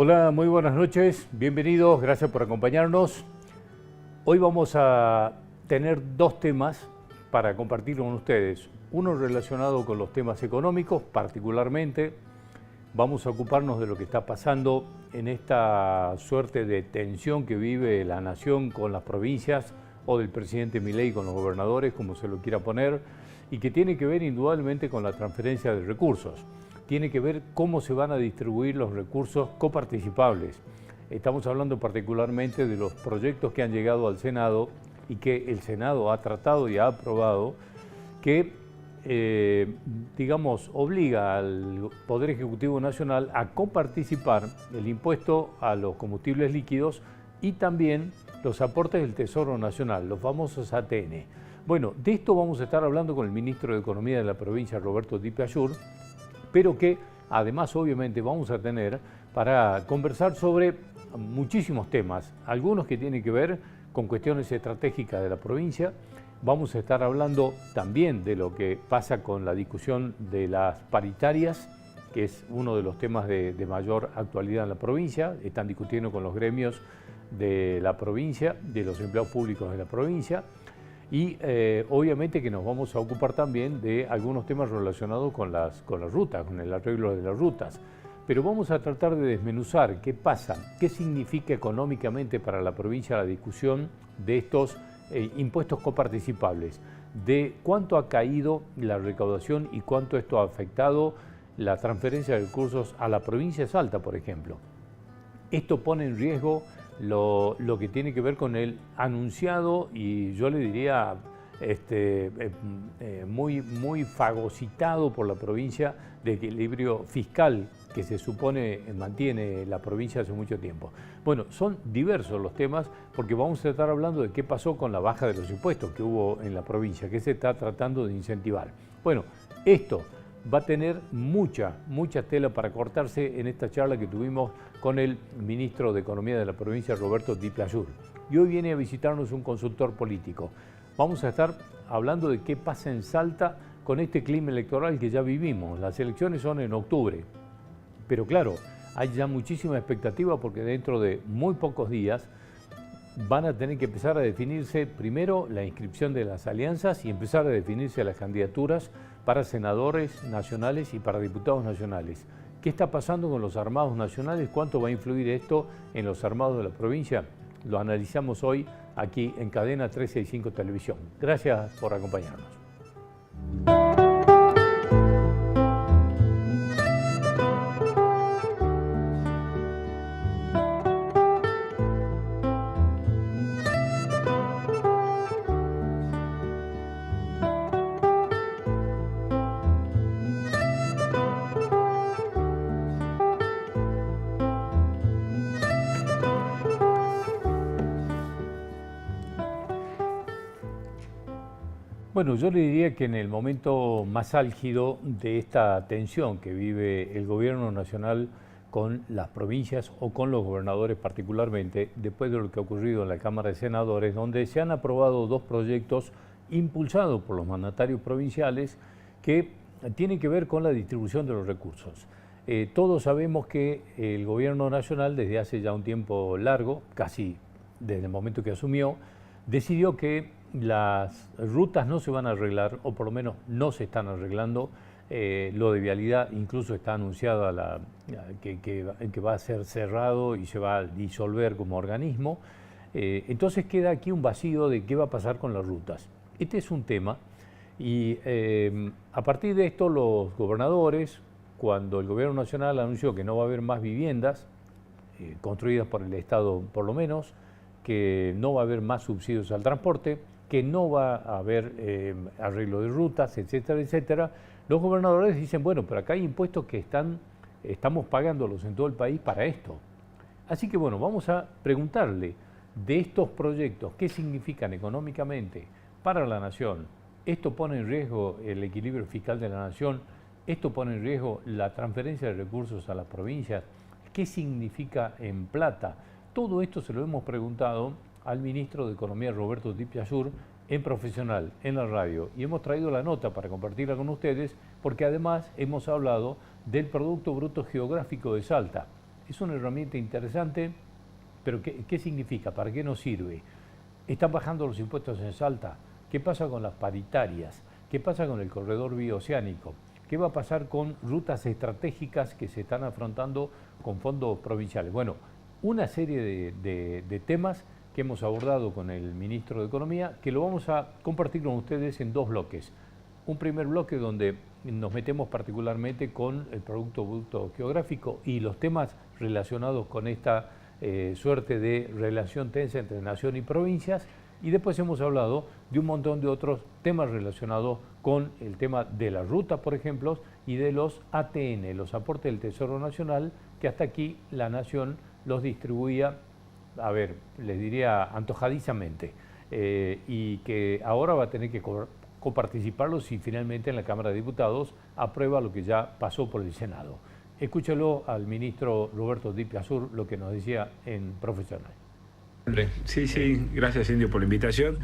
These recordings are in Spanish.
Hola, muy buenas noches, bienvenidos, gracias por acompañarnos. Hoy vamos a tener dos temas para compartir con ustedes. Uno relacionado con los temas económicos, particularmente vamos a ocuparnos de lo que está pasando en esta suerte de tensión que vive la nación con las provincias o del presidente Milei con los gobernadores, como se lo quiera poner, y que tiene que ver indudablemente con la transferencia de recursos. Tiene que ver cómo se van a distribuir los recursos coparticipables. Estamos hablando particularmente de los proyectos que han llegado al Senado y que el Senado ha tratado y ha aprobado, que, obliga al Poder Ejecutivo Nacional a coparticipar el impuesto a los combustibles líquidos y también los aportes del Tesoro Nacional, los famosos ATN. Bueno, de esto vamos a estar hablando con el ministro de Economía de la provincia, Roberto Di Piaggio, pero que además obviamente vamos a tener para conversar sobre muchísimos temas, algunos que tienen que ver con cuestiones estratégicas de la provincia. Vamos a estar hablando también de lo que pasa con la discusión de las paritarias, que es uno de los temas de mayor actualidad en la provincia. Están discutiendo con los gremios de la provincia, de los empleados públicos de la provincia. Y obviamente que nos vamos a ocupar también de algunos temas relacionados con las rutas, con el arreglo de las rutas. Pero vamos a tratar de desmenuzar qué pasa, qué significa económicamente para la provincia la discusión de estos impuestos coparticipables, de cuánto ha caído la recaudación y cuánto esto ha afectado la transferencia de recursos a la provincia de Salta, por ejemplo. Esto pone en riesgo lo que tiene que ver con el anunciado y yo le diría muy fagocitado por la provincia de equilibrio fiscal que se supone mantiene la provincia hace mucho tiempo. Bueno, son diversos los temas porque vamos a estar hablando de qué pasó con la baja de los impuestos que hubo en la provincia, que se está tratando de incentivar. Bueno, esto va a tener mucha tela para cortarse en esta charla que tuvimos con el ministro de Economía de la provincia, Roberto Di Piaggio. Y hoy viene a visitarnos un consultor político. Vamos a estar hablando de qué pasa en Salta con este clima electoral que ya vivimos. Las elecciones son en octubre, pero claro, hay ya muchísima expectativa porque dentro de muy pocos días van a tener que empezar a definirse primero la inscripción de las alianzas y empezar a definirse las candidaturas para senadores nacionales y para diputados nacionales. ¿Qué está pasando con los armados nacionales? ¿Cuánto va a influir esto en los armados de la provincia? Lo analizamos hoy aquí en Cadena 365 Televisión. Gracias por acompañarnos. Bueno, yo le diría que en el momento más álgido de esta tensión que vive el gobierno nacional con las provincias o con los gobernadores particularmente, después de lo que ha ocurrido en la Cámara de Senadores, donde se han aprobado dos proyectos impulsados por los mandatarios provinciales que tienen que ver con la distribución de los recursos. Todos sabemos que el gobierno nacional desde hace ya un tiempo largo, casi desde el momento que asumió, decidió que las rutas no se van a arreglar, o por lo menos no se están arreglando. Lo de vialidad incluso está anunciada que va a ser cerrado y se va a disolver como organismo. Entonces queda aquí un vacío de qué va a pasar con las rutas. Este es un tema y a partir de esto los gobernadores, cuando el gobierno nacional anunció que no va a haber más viviendas construidas por el Estado por lo menos, que no va a haber más subsidios al transporte, que no va a haber arreglo de rutas, etcétera, etcétera, los gobernadores dicen, bueno, pero acá hay impuestos que estamos pagándolos en todo el país para esto. Así que bueno, vamos a preguntarle de estos proyectos, ¿qué significan económicamente para la nación? ¿Esto pone en riesgo el equilibrio fiscal de la nación? ¿Esto pone en riesgo la transferencia de recursos a las provincias? ¿Qué significa en plata? Todo esto se lo hemos preguntado al ministro de Economía, Roberto Di Piaggio, en Profesional, en la radio. Y hemos traído la nota para compartirla con ustedes, porque además hemos hablado del Producto Bruto Geográfico de Salta. Es una herramienta interesante, pero ¿qué significa? ¿Para qué nos sirve? Están bajando los impuestos en Salta. ¿Qué pasa con las paritarias? ¿Qué pasa con el corredor bioceánico? ¿Qué va a pasar con rutas estratégicas que se están afrontando con fondos provinciales? Bueno, una serie de temas que hemos abordado con el ministro de Economía, que lo vamos a compartir con ustedes en dos bloques. Un primer bloque donde nos metemos particularmente con el Producto Bruto Geográfico y los temas relacionados con esta suerte de relación tensa entre nación y provincias, y después hemos hablado de un montón de otros temas relacionados con el tema de la ruta, por ejemplo, y de los ATN, los aportes del Tesoro Nacional, que hasta aquí la Nación los distribuía, a ver, les diría antojadizamente, y que ahora va a tener que coparticiparlos si finalmente en la Cámara de Diputados aprueba lo que ya pasó por el Senado. Escúchalo al ministro Roberto Di Piazur, lo que nos decía en Profesional. Sí, gracias Indio por la invitación.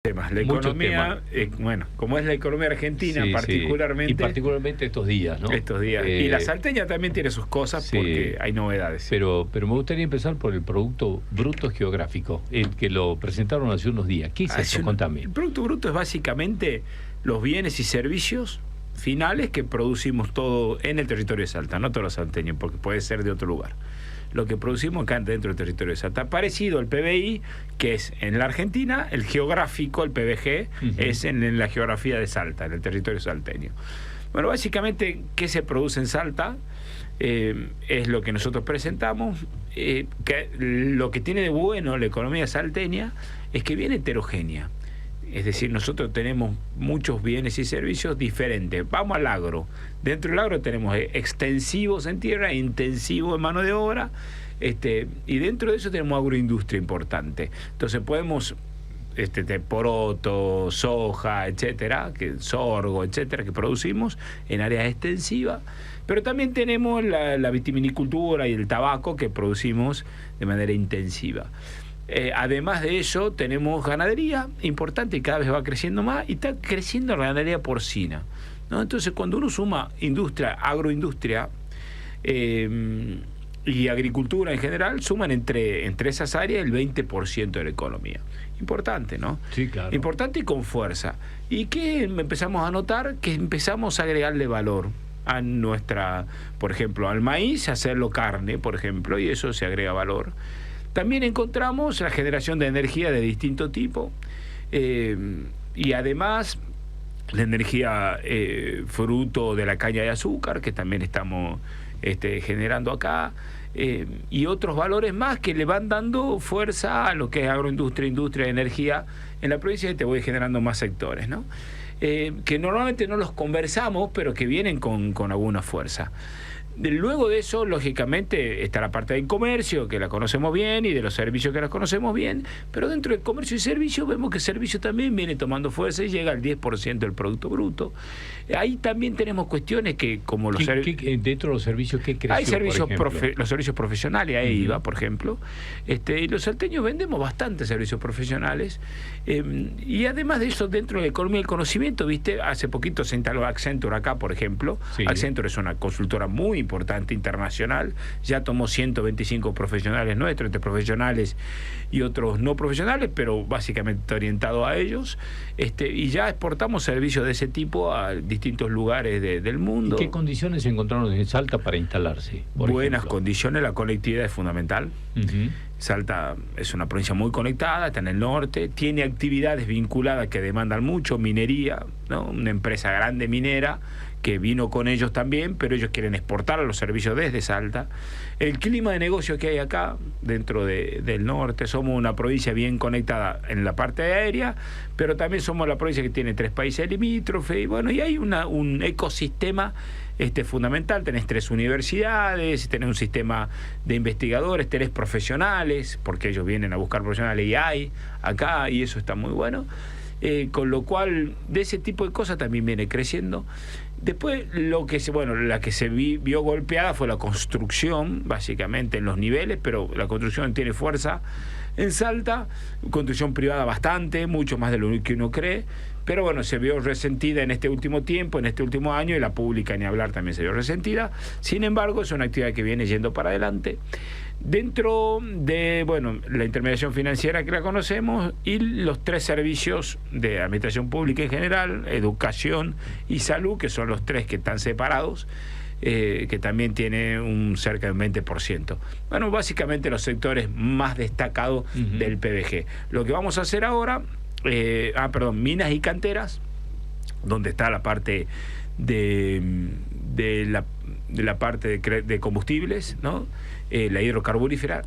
Temas. La economía, bueno, como es la economía argentina, particularmente. Y particularmente estos días, ¿no? Estos días. Y la salteña también tiene sus cosas porque hay novedades. Pero me gustaría empezar por el Producto Bruto Geográfico, el que lo presentaron hace unos días. ¿Qué es eso? Contame. El Producto Bruto es básicamente los bienes y servicios finales que producimos todo en el territorio de Salta, no todos los salteños, porque puede ser de otro lugar. Lo que producimos acá dentro del territorio de Salta, parecido al PBI, que es en la Argentina, el geográfico, el PBG, es en la geografía de Salta, en el territorio salteño. Bueno, básicamente, ¿qué se produce en Salta? Es lo que nosotros presentamos. Que lo que tiene de bueno la economía salteña es que viene heterogénea. Es decir, nosotros tenemos muchos bienes y servicios diferentes. Vamos al agro. Dentro del agro tenemos extensivos en tierra, intensivos en mano de obra, y dentro de eso tenemos agroindustria importante. Entonces podemos, poroto, soja, etcétera, sorgo, etcétera, que producimos en áreas extensivas. Pero también tenemos la vitivinicultura y el tabaco que producimos de manera intensiva. Además de eso, tenemos ganadería importante y cada vez va creciendo más, y está creciendo la ganadería porcina, ¿no? Entonces, cuando uno suma industria, agroindustria y agricultura en general, suman entre esas áreas el 20% de la economía. Importante, ¿no? Sí, claro. Importante y con fuerza. ¿Y qué empezamos a notar? Que empezamos a agregarle valor a nuestra, por ejemplo, al maíz, hacerlo carne, por ejemplo, y eso se agrega valor. También encontramos la generación de energía de distinto tipo, y además la energía fruto de la caña de azúcar, que también estamos generando acá, y otros valores más que le van dando fuerza a lo que es agroindustria, industria de energía en la provincia, y te voy generando más sectores, ¿no? Que normalmente no los conversamos, pero que vienen con alguna fuerza. Luego de eso, lógicamente, está la parte del comercio, que la conocemos bien, y de los servicios, que la conocemos bien, pero dentro del comercio y servicio vemos que el servicio también viene tomando fuerza y llega al 10% del Producto Bruto. Ahí también tenemos cuestiones que, como los dentro de los servicios, ¿qué creció? Hay servicios, los servicios profesionales, ahí iba, por ejemplo. Y los salteños vendemos bastantes servicios profesionales. Y además de eso, dentro de la economía del conocimiento, ¿viste? Hace poquito se instaló Accenture acá, por ejemplo. Sí. Accenture es una consultora muy importante internacional, ya tomó 125 profesionales nuestros, entre profesionales y otros no profesionales, pero básicamente orientado a ellos, y ya exportamos servicios de ese tipo a distintos lugares del mundo. ¿Y qué condiciones encontraron en Salta para instalarse? Buenas condiciones, la conectividad es fundamental. Salta es una provincia muy conectada, está en el norte, tiene actividades vinculadas que demandan mucho, minería, ¿no? Una empresa grande minera que vino con ellos también, pero ellos quieren exportar los servicios desde Salta. El clima de negocio que hay acá, dentro del norte, somos una provincia bien conectada en la parte aérea, pero también somos la provincia que tiene 3 países limítrofes, y bueno, y hay un ecosistema fundamental. Tenés 3 universidades, tenés un sistema de investigadores, tenés profesionales, porque ellos vienen a buscar profesionales y hay acá, y eso está muy bueno. Con lo cual, de ese tipo de cosas también viene creciendo. Después, la que se vio golpeada fue la construcción, básicamente en los niveles, pero la construcción tiene fuerza en Salta, construcción privada bastante, mucho más de lo que uno cree, pero bueno, se vio resentida en este último tiempo, en este último año, y la pública ni hablar también se vio resentida. Sin embargo, es una actividad que viene yendo para adelante dentro de, bueno, la intermediación financiera que la conocemos y los 3 servicios de administración pública en general, educación y salud, que son los 3 que están separados, que también tiene un cerca de un 20%. Bueno, básicamente los sectores más destacados del PBG. Lo que vamos a hacer ahora, minas y canteras, donde está la parte de la parte de combustibles, ¿no? La hidrocarburífera.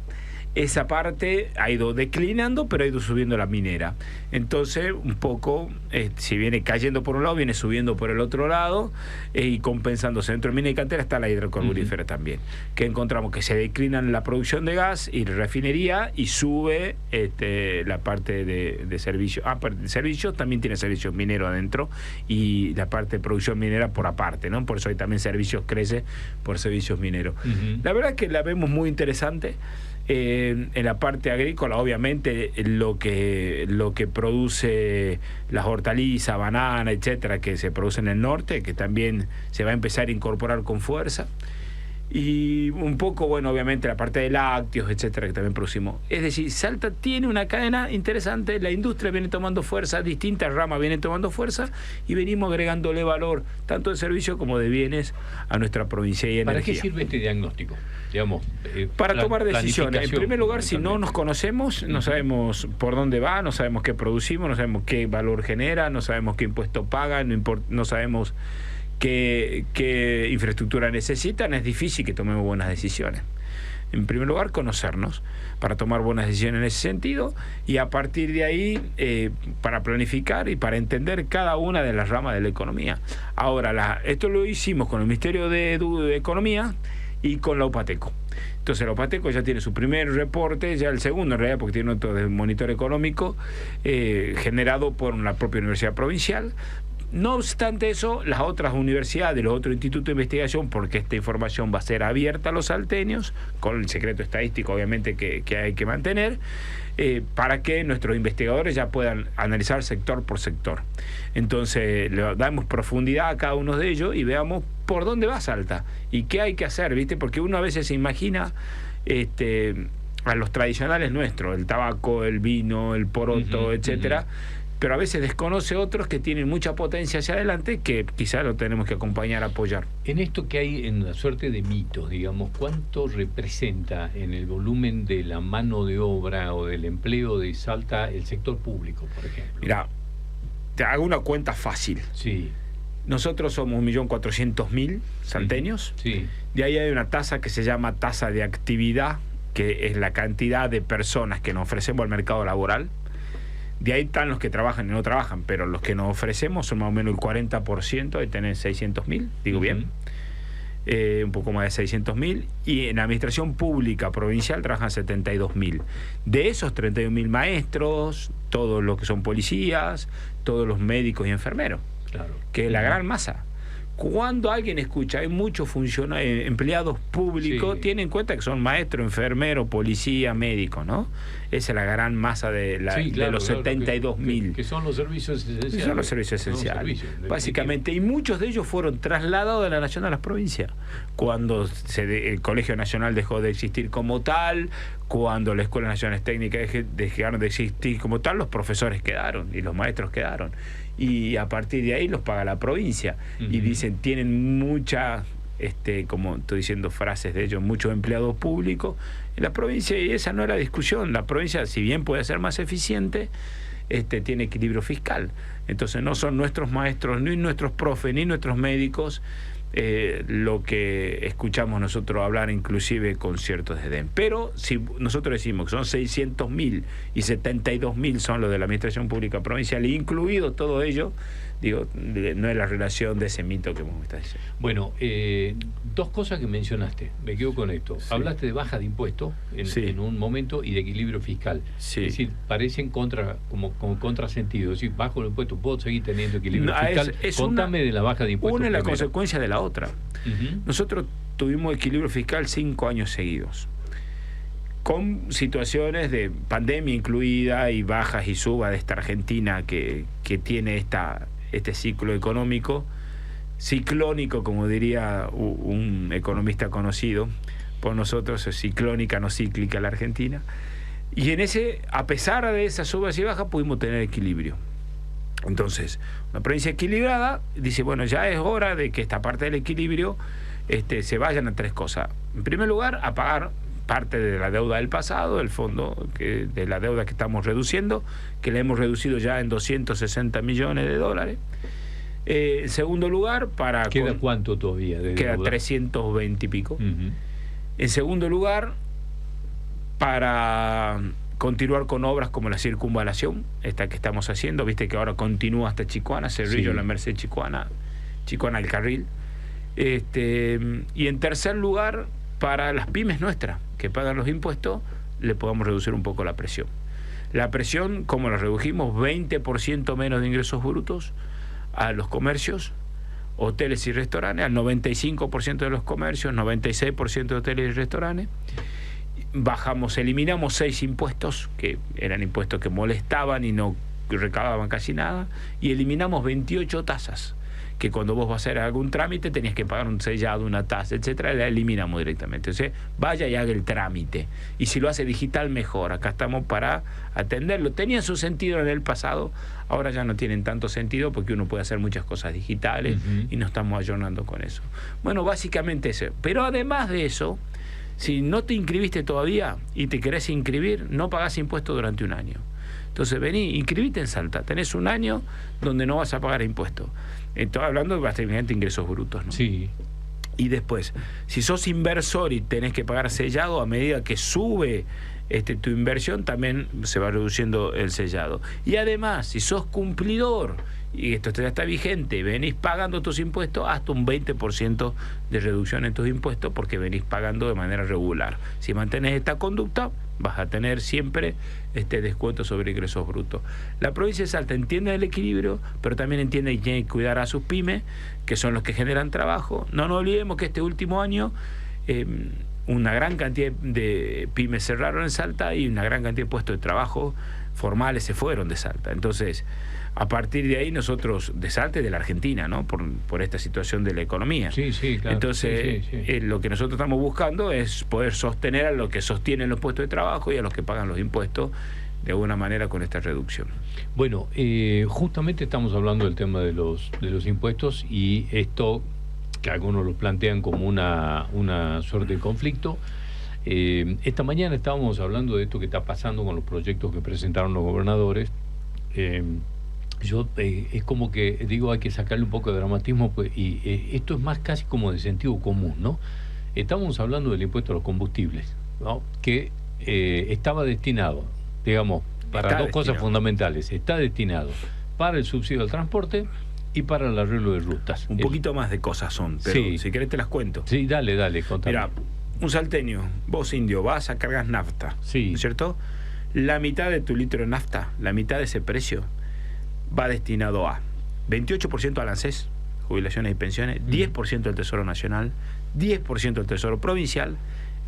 Esa parte ha ido declinando, pero ha ido subiendo la minera. Entonces, un poco, si viene cayendo por un lado, viene subiendo por el otro lado, y compensándose. Dentro de mina y cantera está la hidrocarburífera también, que encontramos que se declinan la producción de gas y refinería, y sube la parte de servicio. De servicios también tiene servicios mineros adentro, y la parte de producción minera por aparte, ¿no? Por eso hay también servicios, crece por servicios mineros. La verdad que la vemos muy interesante. En la parte agrícola, obviamente, lo que produce las hortalizas, banana, etcétera, que se produce en el norte, que también se va a empezar a incorporar con fuerza. Y un poco, bueno, obviamente la parte de lácteos, etcétera, que también producimos. Es decir, Salta tiene una cadena interesante, la industria viene tomando fuerza, distintas ramas vienen tomando fuerza, y venimos agregándole valor, tanto de servicios como de bienes, a nuestra provincia y energía. ¿Para qué sirve este diagnóstico? Digamos, para tomar decisiones. En primer lugar, si no nos conocemos, no sabemos por dónde va, no sabemos qué producimos, no sabemos qué valor genera, no sabemos qué impuesto paga, no sabemos qué infraestructura necesitan, es difícil que tomemos buenas decisiones. En primer lugar, conocernos para tomar buenas decisiones en ese sentido, y a partir de ahí para planificar y para entender cada una de las ramas de la economía. Ahora, esto lo hicimos con el Ministerio de Economía y con la UPATECO. Entonces la UPATECO ya tiene su primer reporte, ya el segundo en realidad, porque tiene otro de monitor económico generado por la propia Universidad Provincial. No obstante eso, las otras universidades, los otros institutos de investigación, porque esta información va a ser abierta a los salteños, con el secreto estadístico obviamente que hay que mantener, para que nuestros investigadores ya puedan analizar sector por sector. Entonces le damos profundidad a cada uno de ellos y veamos por dónde va Salta y qué hay que hacer, ¿viste? Porque uno a veces se imagina a los tradicionales nuestros, el tabaco, el vino, el poroto, etcétera, pero a veces desconoce otros que tienen mucha potencia hacia adelante, que quizás lo tenemos que acompañar, apoyar. En esto que hay en la suerte de mitos, digamos, ¿cuánto representa en el volumen de la mano de obra o del empleo de Salta el sector público, por ejemplo? Mira, te hago una cuenta fácil. Sí. Nosotros somos 1.400.000 salteños. Sí. De ahí hay una tasa que se llama tasa de actividad, que es la cantidad de personas que nos ofrecemos al mercado laboral. De ahí están los que trabajan y no trabajan, pero los que nos ofrecemos son más o menos el 40%, de tener 600.000, digo bien, un poco más de 600.000, y en la administración pública provincial trabajan 72.000. De esos 31.000 maestros, todos los que son policías, todos los médicos y enfermeros, claro, que es la gran masa. Cuando alguien escucha, hay muchos empleados públicos, tienen en cuenta que son maestros, enfermeros, policía, médicos, ¿no? Esa es la gran masa de los 72.000. Que son los servicios esenciales. Son los servicios esenciales, básicamente. Y muchos de ellos fueron trasladados de la nación a las provincias. Cuando el Colegio Nacional dejó de existir como tal, cuando la Escuela Nacional Técnica dejaron de existir como tal, los profesores quedaron y los maestros quedaron. Y a partir de ahí los paga la provincia. Y dicen, tienen mucha, como estoy diciendo frases de ellos, muchos empleados públicos en la provincia, y esa no es la discusión. La provincia, si bien puede ser más eficiente, tiene equilibrio fiscal. Entonces no son nuestros maestros, ni nuestros profes, ni nuestros médicos lo que escuchamos nosotros hablar, inclusive con cierto desdén. Pero si nosotros decimos que son 600.000 y 72.000 son los de la administración pública provincial, incluido todo ello, digo, no es la relación de ese mito que vos me estás diciendo. Bueno, dos cosas que mencionaste, me quedo con esto. Sí. Hablaste de baja de impuestos en un momento y de equilibrio fiscal. Sí. Es decir, parecen como contrasentido. Es decir, bajo el impuesto, ¿puedo seguir teniendo equilibrio fiscal? Contame de la baja de impuestos. Una es la primero. consecuencia de la otra. Nosotros tuvimos equilibrio fiscal 5 años seguidos. con situaciones de pandemia incluida y bajas y subas de esta Argentina que tiene este ciclo económico, ciclónico, como diría un economista conocido por nosotros, es ciclónica, no cíclica la Argentina. Y en ese, a pesar de esas subas y bajas, pudimos tener equilibrio. Entonces, una provincia equilibrada dice, bueno, ya es hora de que esta parte del equilibrio se vayan a tres cosas. En primer lugar, a pagar parte de la deuda del pasado, el fondo de la deuda que estamos reduciendo, que la hemos reducido ya en 260 millones de dólares. En segundo lugar, ¿Queda cuánto todavía de queda deuda? 320 y pico. En segundo lugar, para continuar con obras como la circunvalación, esta que estamos haciendo, viste que ahora continúa hasta Chicoana, Cerrillo, La Merced, Chicoana al Carril. Y en tercer lugar, para las pymes nuestras que pagan los impuestos, le podamos reducir un poco la presión. La presión, como la redujimos, 20% menos de ingresos brutos a los comercios, hoteles y restaurantes, al 95% de los comercios, 96% de hoteles y restaurantes. Eliminamos 6 impuestos, que eran impuestos que molestaban y no recaudaban casi nada, y eliminamos 28 tasas, que cuando vos vas a hacer algún trámite tenías que pagar un sellado, una tasa, etcétera, la eliminamos directamente. O sea, vaya y haga el trámite. Y si lo hace digital, mejor. Acá estamos para atenderlo. Tenían su sentido en el pasado, ahora ya no tienen tanto sentido porque uno puede hacer muchas cosas digitales y nos estamos ayornando con eso. Bueno, básicamente eso. Pero además de eso, si no te inscribiste todavía y te querés inscribir, no pagás impuestos durante un año. Entonces vení, inscribite en Salta. Tenés un año donde no vas a pagar impuestos. Estoy hablando de básicamente ingresos brutos, ¿no? Sí. Y después, si sos inversor y tenés que pagar sellado, a medida que sube tu inversión, también se va reduciendo el sellado. Y además, si sos cumplidor y esto ya está vigente, venís pagando tus impuestos, hasta un 20% de reducción en tus impuestos porque venís pagando de manera regular. Si mantenés esta conducta, vas a tener siempre descuento sobre ingresos brutos. La provincia de Salta entiende el equilibrio, pero también entiende que tiene que cuidar a sus pymes, que son los que generan trabajo. No nos olvidemos que este último año una gran cantidad de pymes cerraron en Salta y una gran cantidad de puestos de trabajo formales se fueron de Salta. Entonces, a partir de ahí nosotros, de Salta y de la Argentina, ¿no? Por esta situación de la economía. Sí, claro. Entonces, lo que nosotros estamos buscando es poder sostener a los que sostienen los puestos de trabajo y a los que pagan los impuestos de alguna manera con esta reducción. Bueno, justamente estamos hablando del tema de los impuestos y esto que algunos lo plantean como una suerte de conflicto. Esta mañana estábamos hablando de esto que está pasando con los proyectos que presentaron los gobernadores. Es como que digo, hay que sacarle un poco de dramatismo, pues, y esto es más casi como de sentido común, ¿no? Estamos hablando del impuesto a los combustibles, ¿no? Que estaba destinado, digamos, para dos cosas fundamentales. Está destinado para el subsidio al transporte y para el arreglo de rutas. Un poquito más de cosas son, pero si querés te las cuento. Sí, dale, contame. Mira, un salteño, vos indio, vas a cargar nafta, ¿no es cierto? La mitad de tu litro de nafta, la mitad de ese precio, va destinado a 28% al ANSES, jubilaciones y pensiones, 10% al Tesoro Nacional, 10% al Tesoro Provincial,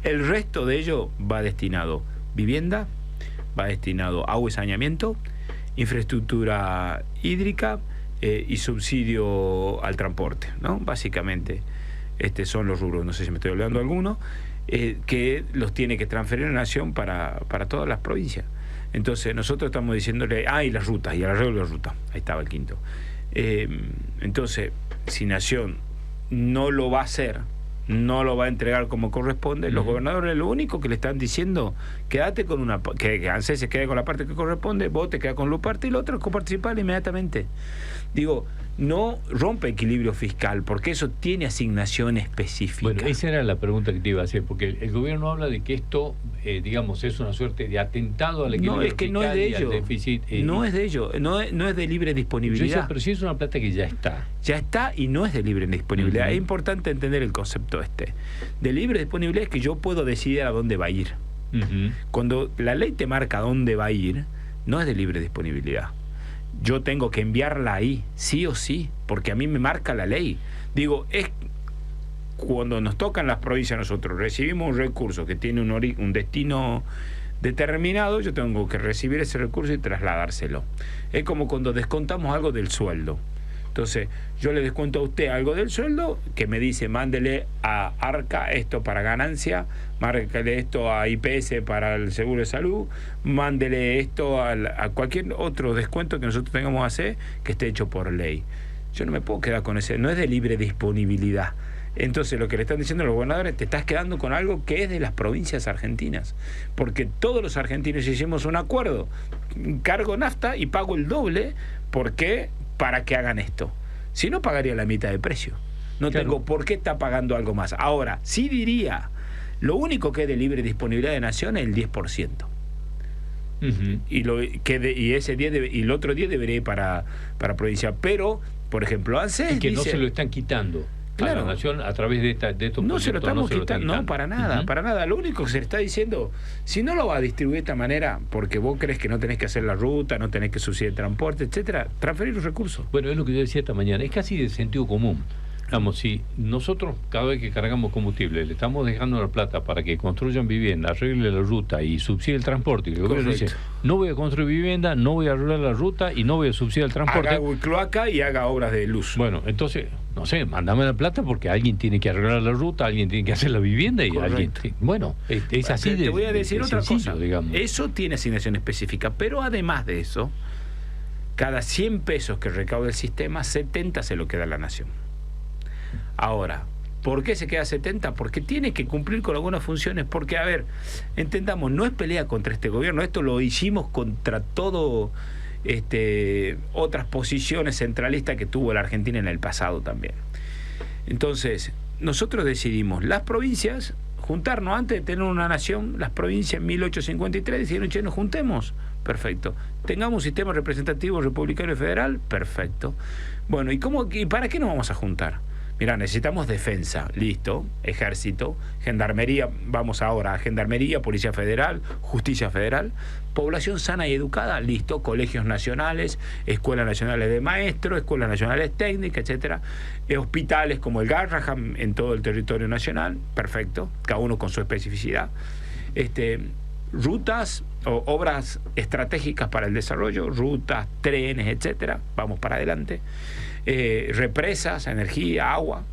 el resto de ello va destinado vivienda, va destinado agua y saneamiento, infraestructura hídrica y subsidio al transporte, ¿no? Básicamente, son los rubros, no sé si me estoy olvidando alguno, que los tiene que transferir la Nación para todas las provincias. Entonces nosotros estamos diciéndole, y las rutas, y el arreglo de las rutas, ahí estaba el quinto. Entonces, si Nación no lo va a hacer, no lo va a entregar como corresponde, los gobernadores lo único que le están diciendo, quédate con que ANSES se quede con la parte que corresponde, vos te quedás con la parte y la otra es coparticipar inmediatamente. Digo, no rompe equilibrio fiscal, porque eso tiene asignación específica. Bueno, esa era la pregunta que te iba a hacer, porque el gobierno habla de que esto, digamos, es una suerte de atentado al equilibrio fiscal. No, es que no es de ello. Déficit, no es de ello, no es de libre disponibilidad. Pero sí es una plata que ya está. Ya está y no es de libre disponibilidad. Es importante entender el concepto de libre disponibilidad, es que yo puedo decidir a dónde va a ir. Cuando la ley te marca a dónde va a ir, no es de libre disponibilidad. Yo tengo que enviarla ahí, sí o sí, porque a mí me marca la ley. Digo, cuando nos tocan las provincias nosotros recibimos un recurso que tiene un destino determinado, yo tengo que recibir ese recurso y trasladárselo. Es como cuando descontamos algo del sueldo. Entonces, yo le descuento a usted algo del sueldo que me dice, mándele a Arca esto para ganancia, mándele esto a IPS para el seguro de salud, mándele esto a cualquier otro descuento que nosotros tengamos que hacer que esté hecho por ley. Yo no me puedo quedar con ese, no es de libre disponibilidad. Entonces lo que le están diciendo los gobernadores, te estás quedando con algo que es de las provincias argentinas, porque todos los argentinos hicimos un acuerdo, cargo nafta y pago el doble, ¿por qué? Para que hagan esto. Si no, pagaría la mitad de precio. No claro. tengo por qué está pagando algo más. Ahora, sí diría, lo único que es de libre disponibilidad de nación es el 10%. Y ese 10 y el otro 10 debería ir para provincia. Pero, por ejemplo, ANSES y que dice, no se lo están quitando. Claro. A la nación a través de estos no se lo estamos quitando. quitando, no, para nada, para nada. Lo único que se le está diciendo, si no lo va a distribuir de esta manera, porque vos crees que no tenés que hacer la ruta, no tenés que subsidiar el transporte, etcétera, transferir los recursos. Bueno, es lo que yo decía esta mañana, es casi de sentido común. Vamos, si nosotros cada vez que cargamos combustible le estamos dejando la plata para que construyan vivienda, arregle la ruta y subsidie el transporte, y el gobierno dice, no voy a construir vivienda, no voy a arreglar la ruta y no voy a subsidiar el transporte. Haga cloaca y haga obras de luz. Bueno, entonces, no sé, mándame la plata porque alguien tiene que arreglar la ruta, alguien tiene que hacer la vivienda y alguien... Bueno, es así de Te voy a decir otra cosa, digamos. Eso tiene asignación específica, pero además de eso, cada 100 pesos que recauda el sistema, 70 se lo queda a la nación. Ahora, ¿por qué se queda 70? Porque tiene que cumplir con algunas funciones, porque, a ver, entendamos, no es pelea contra este gobierno, esto lo hicimos contra todo otras posiciones centralistas que tuvo la Argentina en el pasado también. Entonces, nosotros decidimos, las provincias, juntarnos antes de tener una nación, las provincias en 1853 decidieron, che, nos juntemos, perfecto. Tengamos un sistema representativo republicano y federal, perfecto. Bueno, ¿y para qué nos vamos a juntar? Mirá, necesitamos defensa, listo, ejército, gendarmería, vamos ahora a gendarmería, policía federal, justicia federal, población sana y educada, listo, colegios nacionales, escuelas nacionales de maestros, escuelas nacionales técnicas, etcétera, hospitales como el Garrahan en todo el territorio nacional, perfecto, cada uno con su especificidad, rutas o obras estratégicas para el desarrollo, rutas, trenes, etcétera, vamos para adelante. Represas, energía, agua.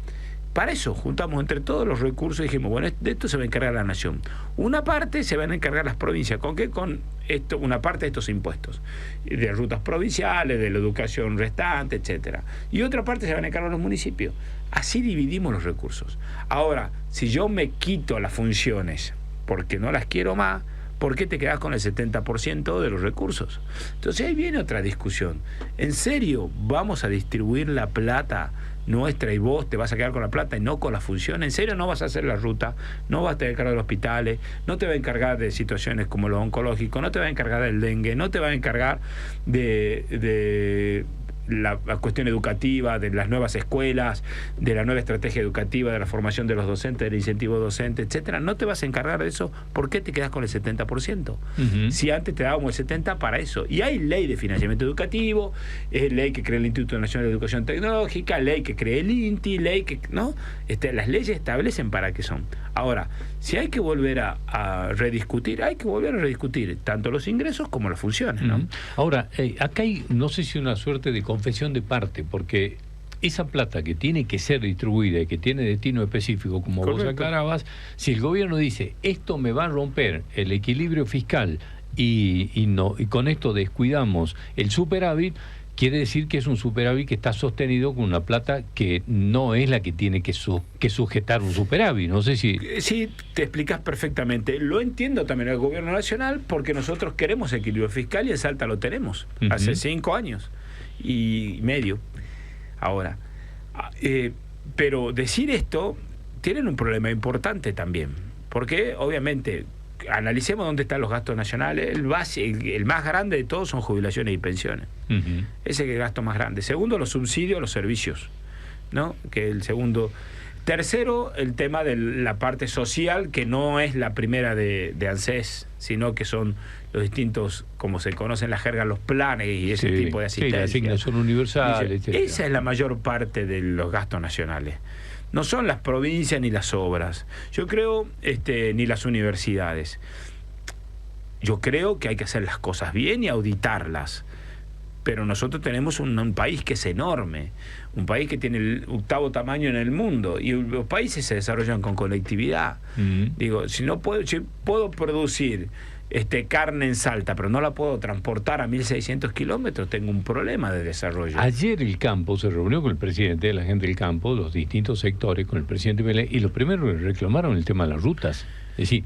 Para eso juntamos entre todos los recursos y dijimos, bueno, de esto se va a encargar la nación. Una parte se van a encargar las provincias. ¿Con qué? Con esto, una parte de estos impuestos, de rutas provinciales, de la educación restante, etcétera. Y otra parte se van a encargar los municipios. Así dividimos los recursos. Ahora, si yo me quito las funciones porque no las quiero más, ¿por qué te quedas con el 70% de los recursos? Entonces ahí viene otra discusión. ¿En serio vamos a distribuir la plata nuestra y vos te vas a quedar con la plata y no con la función? ¿En serio no vas a hacer la ruta? ¿No vas a tener encargar de los hospitales? ¿No te va a encargar de situaciones como lo oncológico? ¿No te va a encargar del dengue? ¿No te va a encargar de la cuestión educativa, de las nuevas escuelas, de la nueva estrategia educativa, de la formación de los docentes, del incentivo docente, etcétera? ¿No te vas a encargar de eso? ¿Por qué te quedas con el 70%? Si antes te dábamos el 70% para eso. Y hay ley de financiamiento educativo, ley que crea el Instituto Nacional de Educación Tecnológica, ley que crea el INTI, ley que... ¿no? Las leyes establecen para qué son. Ahora, si hay que volver a rediscutir, hay que volver a rediscutir tanto los ingresos como las funciones, ¿no? Ahora, acá hay, no sé si una suerte de confesión de parte, porque esa plata que tiene que ser distribuida y que tiene destino específico, como vos aclarabas, si el gobierno dice, esto me va a romper el equilibrio fiscal y con esto descuidamos el superávit, quiere decir que es un superávit que está sostenido con una plata que no es la que tiene que sujetar un superávit. No sé si... Sí, te explicas perfectamente. Lo entiendo también el gobierno nacional, porque nosotros queremos equilibrio fiscal y en Salta lo tenemos. Hace 5 años y medio. Ahora, pero decir esto, tienen un problema importante también, porque obviamente... Analicemos dónde están los gastos nacionales. El más grande de todos son jubilaciones y pensiones. Ese es el gasto más grande. Segundo, los subsidios, los servicios, ¿no? Que el segundo. Tercero, el tema de la parte social, que no es la primera de ANSES, sino que son los distintos, como se conocen en la jerga, los planes y ese tipo de asistencia. Sí, la asignación universal, etc. Esa es la mayor parte de los gastos nacionales. no son las provincias ni las obras. Yo creo, ni las universidades. Yo creo que hay que hacer las cosas bien y auditarlas. Pero nosotros tenemos un país que es enorme, un país que tiene el 8º tamaño en el mundo, y los países se desarrollan con conectividad. Digo, si puedo producir carne en Salta, pero no la puedo transportar a 1.600 kilómetros, tengo un problema de desarrollo. Ayer el campo se reunió con el presidente, la gente del campo, los distintos sectores, con el presidente Vélez, y lo primero que reclamaron el tema de las rutas. Es decir,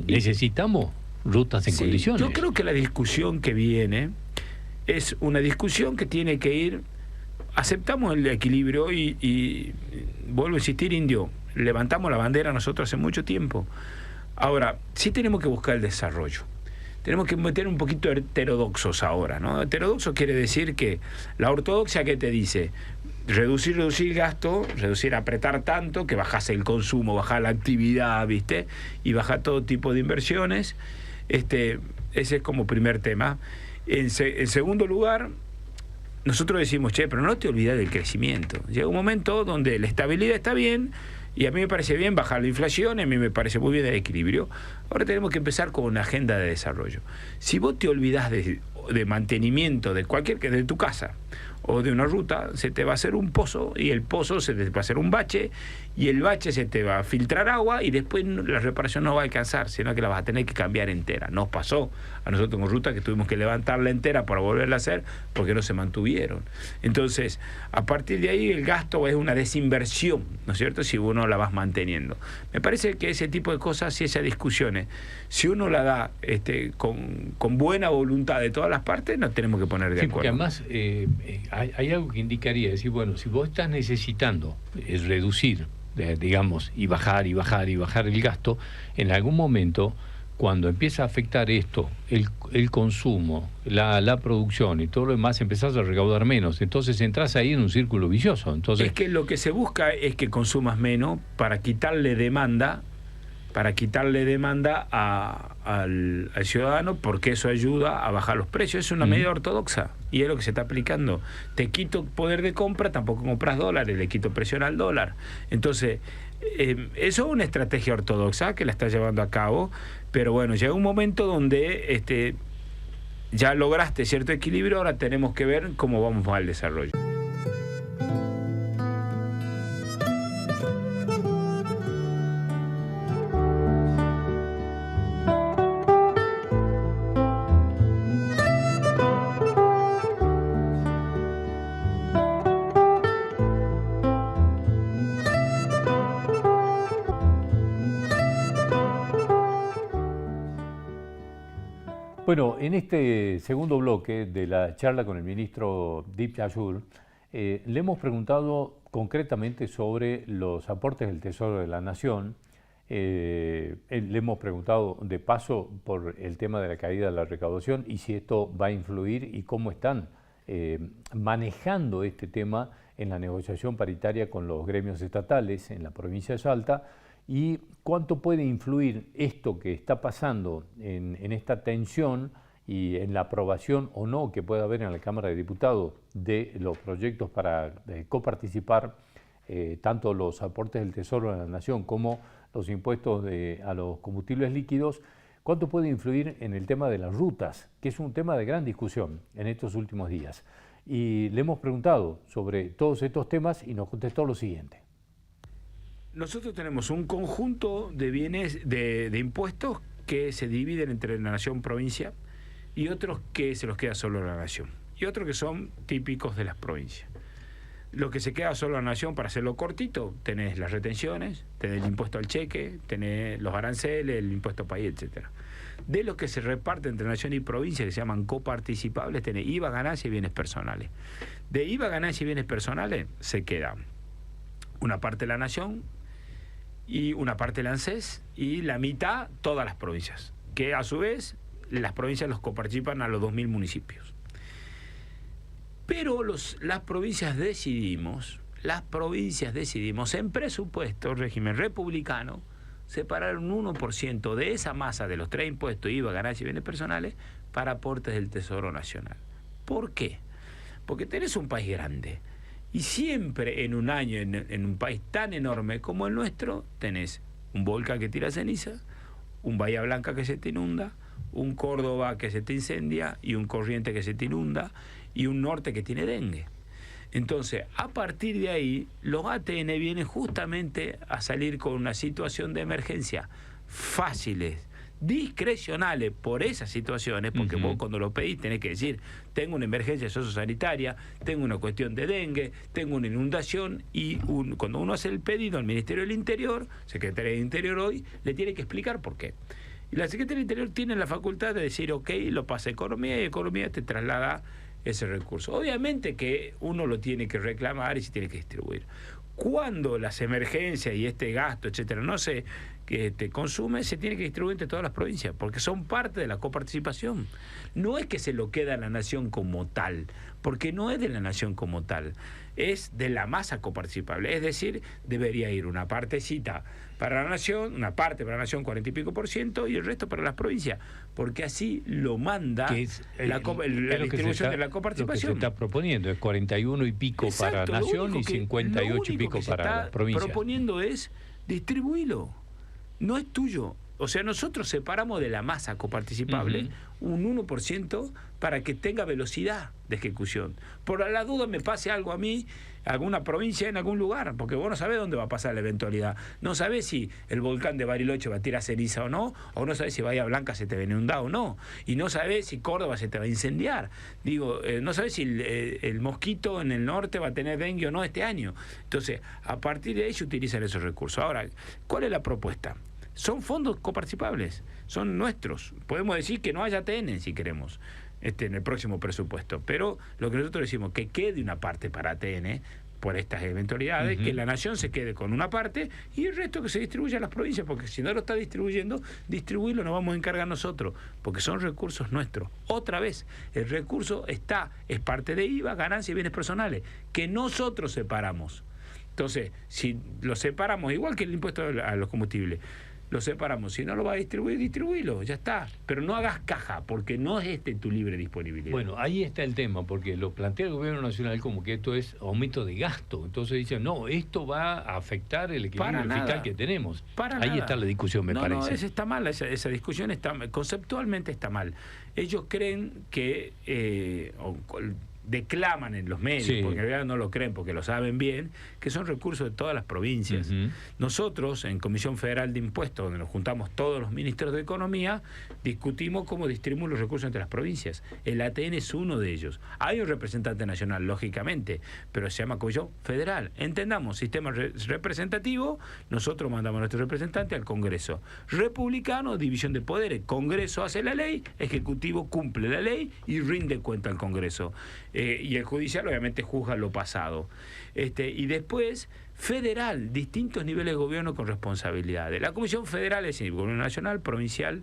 necesitamos rutas en condiciones. Yo creo que la discusión que viene es una discusión que tiene que ir, aceptamos el equilibrio y vuelvo a insistir, Indio, levantamos la bandera nosotros hace mucho tiempo. Ahora, sí tenemos que buscar el desarrollo. Tenemos que meter un poquito heterodoxos ahora, ¿no? Heterodoxo quiere decir que la ortodoxia, ¿qué te dice? Reducir gasto, apretar tanto, que bajase el consumo, bajar la actividad, ¿viste? Y bajar todo tipo de inversiones. Ese es como primer tema. En segundo lugar, nosotros decimos, pero no te olvides del crecimiento. Llega un momento donde la estabilidad está bien, y a mí me parece bien bajar la inflación, y a mí me parece muy bien el equilibrio. Ahora tenemos que empezar con una agenda de desarrollo. Si vos te olvidás de mantenimiento de tu casa o de una ruta, se te va a hacer un pozo, y el pozo se te va a hacer un bache, y el bache se te va a filtrar agua, y después la reparación no va a alcanzar, sino que la vas a tener que cambiar entera. Nos pasó a nosotros con ruta que tuvimos que levantarla entera para volverla a hacer porque no se mantuvieron. Entonces, a partir de ahí el gasto es una desinversión, ¿no es cierto?, si uno la vas manteniendo. Me parece que ese tipo de cosas y esas discusiones, si uno la da con buena voluntad de todas las partes, nos tenemos que poner de acuerdo. Porque además hay algo que indicaría, decir, bueno, si vos estás necesitando reducir, digamos, y bajar el gasto, en algún momento, cuando empieza a afectar esto, el consumo, la producción y todo lo demás, empezás a recaudar menos. Entonces entras ahí en un círculo vicioso. Entonces, es que lo que se busca es que consumas menos para quitarle demanda al ciudadano, porque eso ayuda a bajar los precios. Es una medida ortodoxa y es lo que se está aplicando. Te quito poder de compra, tampoco compras dólares, le quito presión al dólar. Entonces, eso es una estrategia ortodoxa que la está llevando a cabo, pero bueno, llega un momento donde ya lograste cierto equilibrio, ahora tenemos que ver cómo vamos al desarrollo. Bueno, en este segundo bloque de la charla con el ministro Deep Yashur, le hemos preguntado concretamente sobre los aportes del Tesoro de la Nación. Le hemos preguntado de paso por el tema de la caída de la recaudación y si esto va a influir y cómo están manejando este tema en la negociación paritaria con los gremios estatales en la provincia de Salta. ¿Y cuánto puede influir esto que está pasando en esta tensión y en la aprobación o no que pueda haber en la Cámara de Diputados de los proyectos para coparticipar tanto los aportes del Tesoro de la Nación como los impuestos a los combustibles líquidos? ¿Cuánto puede influir en el tema de las rutas, que es un tema de gran discusión en estos últimos días? Y le hemos preguntado sobre todos estos temas y nos contestó lo siguiente. Nosotros tenemos un conjunto de bienes, de impuestos que se dividen entre la nación provincia y otros que se los queda solo a la nación y otros que son típicos de las provincias. Lo que se queda solo a la nación, para hacerlo cortito, tenés las retenciones, tenés el impuesto al cheque, tenés los aranceles, el impuesto país, etcétera. De los que se reparten entre nación y provincia, que se llaman coparticipables, tenés IVA, ganancia y bienes personales. De IVA, ganancia y bienes personales se queda una parte de la nación y una parte del ANSES, y la mitad todas las provincias, que a su vez las provincias los coparticipan a los 2.000 municipios. Pero las provincias decidimos en presupuesto, régimen republicano, separar un 1% de esa masa de los 3 impuestos, IVA, ganancia y bienes personales, para aportes del Tesoro Nacional. ¿Por qué? Porque tenés un país grande Y siempre en un año, en un país tan enorme como el nuestro, tenés un volcán que tira ceniza, un Bahía Blanca que se te inunda, un Córdoba que se te incendia, y un Corriente que se te inunda, y un norte que tiene dengue. Entonces, a partir de ahí, los ATN vienen justamente a salir con una situación de emergencia fáciles, discrecionales por esas situaciones, porque vos cuando lo pedís tenés que decir, tengo una emergencia sociosanitaria, tengo una cuestión de dengue, tengo una inundación, y cuando uno hace el pedido al Ministerio del Interior, Secretaría del Interior hoy, le tiene que explicar por qué. Y la Secretaría del Interior tiene la facultad de decir, ok, lo pasa a Economía, y Economía te traslada ese recurso. Obviamente que uno lo tiene que reclamar y se tiene que distribuir. Cuando las emergencias y este gasto, etcétera, no se consume, se tiene que distribuir entre todas las provincias, porque son parte de la coparticipación. No es que se lo queda a la nación como tal, porque no es de la nación como tal, es de la masa coparticipable. Es decir, debería ir una partecita para la nación, una parte para la nación, 40 y pico %, y el resto para las provincias, porque así lo manda la distribución de la coparticipación. Lo que se está proponiendo es 41 y pico para nación y 58 y pico para provincias. Lo que se está proponiendo es distribuirlo, no es tuyo. O sea, nosotros separamos de la masa coparticipable un 1% para que tenga velocidad de ejecución. Por la duda me pase algo a mí, alguna provincia en algún lugar, porque vos no sabés dónde va a pasar la eventualidad. No sabés si el volcán de Bariloche va a tirar ceniza o no sabés si Bahía Blanca se te va a inundar o no, y no sabés si Córdoba se te va a incendiar. Digo, no sabés si el mosquito en el norte va a tener dengue o no este año. Entonces, a partir de ahí se utilizan esos recursos. Ahora, ¿cuál es la propuesta? Son fondos coparticipables, son nuestros. Podemos decir que no haya ATN si queremos en el próximo presupuesto, pero lo que nosotros decimos, que quede una parte para ATN por estas eventualidades, que la nación se quede con una parte y el resto que se distribuya a las provincias, porque si no lo está distribuyendo, distribuirlo nos vamos a encargar nosotros, porque son recursos nuestros. Otra vez, el recurso es parte de IVA, ganancias y bienes personales, que nosotros separamos. Entonces, si lo separamos, igual que el impuesto a los combustibles, lo separamos. Si no lo va a distribuir, distribuilo, ya está. Pero no hagas caja, porque no es tu libre disponibilidad. Bueno, ahí está el tema, porque lo plantea el Gobierno Nacional como que esto es aumento de gasto. Entonces dicen, no, esto va a afectar el equilibrio fiscal que tenemos. Ahí está la discusión, me parece. No, esa está mal, esa discusión conceptualmente está mal. Ellos creen que declaman en los medios, porque en realidad no lo creen, porque lo saben bien, que son recursos de todas las provincias. Nosotros, en Comisión Federal de Impuestos, donde nos juntamos todos los ministros de Economía, discutimos cómo distribuimos los recursos entre las provincias. El ATN es uno de ellos. Hay un representante nacional, lógicamente, pero se llama Comisión Federal. Entendamos, sistema representativo, nosotros mandamos a nuestro representante al Congreso. Republicano, división de poderes. Congreso hace la ley, Ejecutivo cumple la ley y rinde cuenta al Congreso. Y el judicial obviamente juzga lo pasado. Y después, federal, distintos niveles de gobierno con responsabilidades. La Comisión Federal es el gobierno nacional, provincial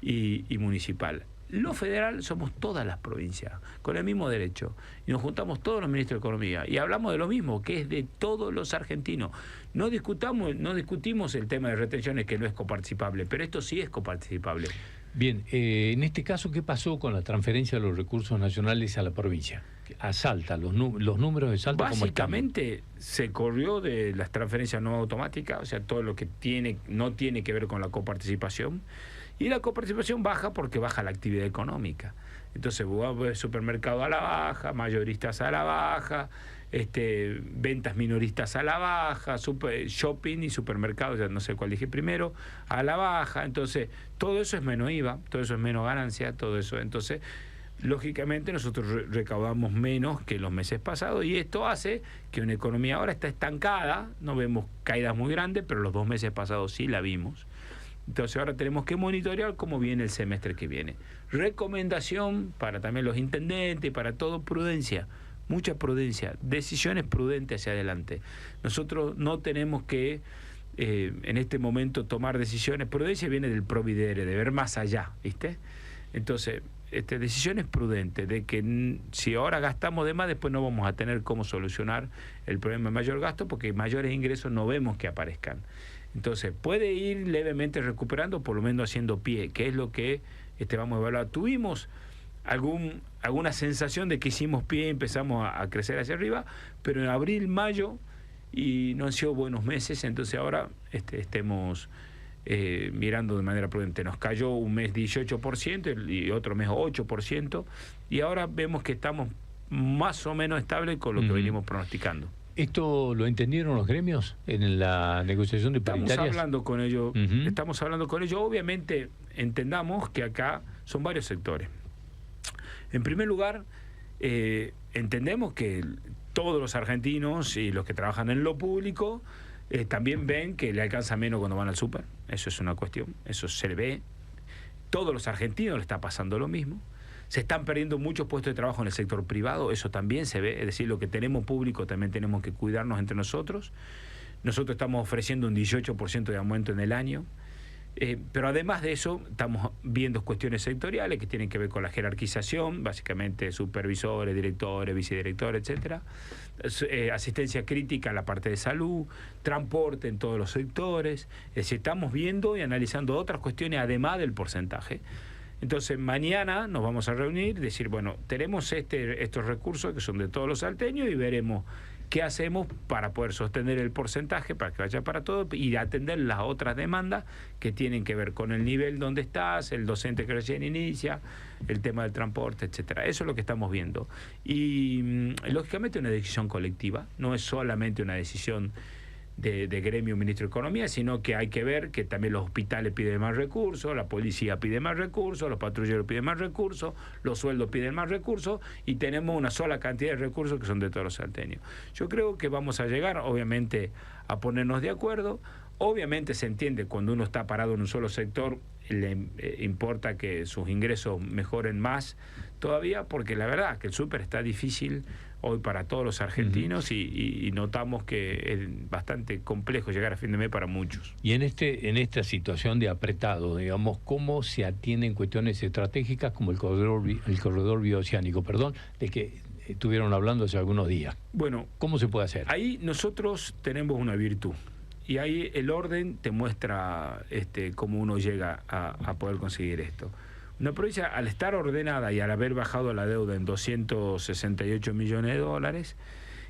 y municipal. Lo federal somos todas las provincias, con el mismo derecho. Y nos juntamos todos los ministros de Economía y hablamos de lo mismo, que es de todos los argentinos. No discutimos el tema de retenciones, que no es coparticipable, pero esto sí es coparticipable. Bien, en este caso, ¿qué pasó con la transferencia de los recursos nacionales a la provincia? A Salta, los números de Salta. Básicamente se corrió de las transferencias no automáticas, o sea, todo lo que no tiene que ver con la coparticipación. Y la coparticipación baja porque baja la actividad económica. Entonces, supermercado a la baja, mayoristas a la baja, ventas minoristas a la baja, shopping y supermercados, ya no sé cuál dije primero, a la baja. Entonces, todo eso es menos IVA, todo eso es menos ganancia, todo eso. Entonces, lógicamente nosotros recaudamos menos que los meses pasados, y esto hace que una economía ahora está estancada. No vemos caídas muy grandes, pero los 2 meses pasados sí la vimos. Entonces ahora tenemos que monitorear cómo viene el semestre que viene. Recomendación para también los intendentes, para todo, prudencia, mucha prudencia, decisiones prudentes hacia adelante. Nosotros no tenemos que en este momento tomar decisiones. Prudencia viene del providere, de ver más allá, ¿viste? Entonces, decisiones prudentes, de que si ahora gastamos de más, después no vamos a tener cómo solucionar el problema de mayor gasto, porque mayores ingresos no vemos que aparezcan. Entonces, puede ir levemente recuperando, por lo menos haciendo pie, que es lo que vamos a evaluar. Tuvimos alguna sensación de que hicimos pie, empezamos a crecer hacia arriba, pero en abril, mayo, y no han sido buenos meses, entonces ahora estemos mirando de manera prudente. Nos cayó un mes 18% y otro mes 8%, y ahora vemos que estamos más o menos estables con lo que venimos pronosticando. ¿Esto lo entendieron los gremios en la negociación de paritarias? Estamos hablando con ellos. Obviamente entendamos que acá son varios sectores. En primer lugar, entendemos que todos los argentinos y los que trabajan en lo público también ven que le alcanza menos cuando van al súper. Eso es una cuestión, eso se ve. Todos los argentinos le está pasando lo mismo. Se están perdiendo muchos puestos de trabajo en el sector privado, eso también se ve. Es decir, lo que tenemos público también tenemos que cuidarnos entre nosotros. Nosotros estamos ofreciendo un 18% de aumento en el año. Pero además de eso, estamos viendo cuestiones sectoriales que tienen que ver con la jerarquización, básicamente supervisores, directores, vicedirectores, etcétera. Asistencia crítica en la parte de salud, transporte en todos los sectores. Es decir, estamos viendo y analizando otras cuestiones además del porcentaje. Entonces mañana nos vamos a reunir, decir, bueno, tenemos estos recursos que son de todos los salteños y veremos qué hacemos para poder sostener el porcentaje, para que vaya para todo, y atender las otras demandas que tienen que ver con el nivel donde estás, el docente que recién inicia, el tema del transporte, etcétera. Eso es lo que estamos viendo. Y lógicamente una decisión colectiva, no es solamente una decisión de gremio ministro de Economía, sino que hay que ver que también los hospitales piden más recursos, la policía pide más recursos, los patrulleros piden más recursos, los sueldos piden más recursos, y tenemos una sola cantidad de recursos que son de todos los salteños. Yo creo que vamos a llegar, obviamente, a ponernos de acuerdo. Obviamente se entiende cuando uno está parado en un solo sector, le importa que sus ingresos mejoren más todavía, porque la verdad que el súper está difícil hoy para todos los argentinos y notamos que es bastante complejo llegar a fin de mes para muchos. Y en esta situación de apretado, digamos, ¿cómo se atienden cuestiones estratégicas como el corredor bioceánico, de que estuvieron hablando hace algunos días? Bueno, ¿cómo se puede hacer? Ahí nosotros tenemos una virtud. Y ahí el orden te muestra cómo uno llega a poder conseguir esto. Una provincia, al estar ordenada y al haber bajado la deuda en 268 millones de dólares,